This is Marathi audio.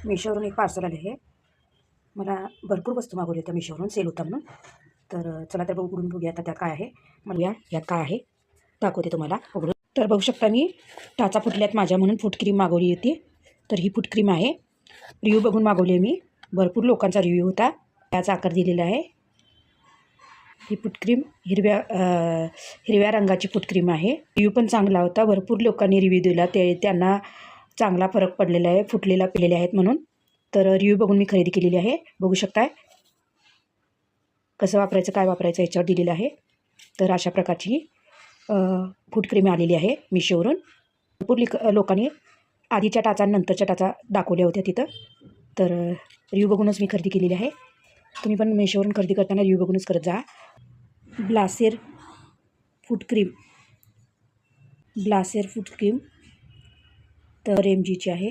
मीशोवरून एक पार्सल आले आहे. मला भरपूर वस्तू मागवली होत्या मीशोवरून, सेल होता म्हणून. तर चला तर उघडून बघूया आता त्यात काय आहे. मला यात काय आहे दाखवते तुम्हाला उघडून. तर बघू शकता मी टाचा फुटल्यात माझ्या म्हणून फूट क्रीम मागवली होती. तर ही फूट क्रीम आहे. रिव्ह्यू बघून मागवली मी. भरपूर लोकांचा रिव्ह्यू होता. त्याचा आकार दिलेला आहे. ही फूट क्रीम हिरव्या रंगाची फूट क्रीम आहे. रिव्ह्यू पण चांगला होता. भरपूर लोकांनी रिव्ह्यू दिला. त्यांना चांगला फरक पडलेला आहे. फुटलेला पिलेले आहेत म्हणून. तर रिव्ह्यू बघून मी खरेदी केलेली आहे. बघू शकताय कसं वापरायचं, काय वापरायचं याच्यावर दिलेलं आहे. तर अशा प्रकारची फूट क्रीम आलेली आहे मीशोवरून. भरपूर लोकांनी आधीच्या टाचा नंतरच्या टाचा दाखवल्या होत्या तिथं. तर रिव्ह्यू बघूनच मी खरेदी केलेली आहे. तुम्ही पण मीशोवरून खरेदी करताना रिव्ह्यू बघूनच करत जा. ब्लासेर फूट क्रीम तर MGची आहे.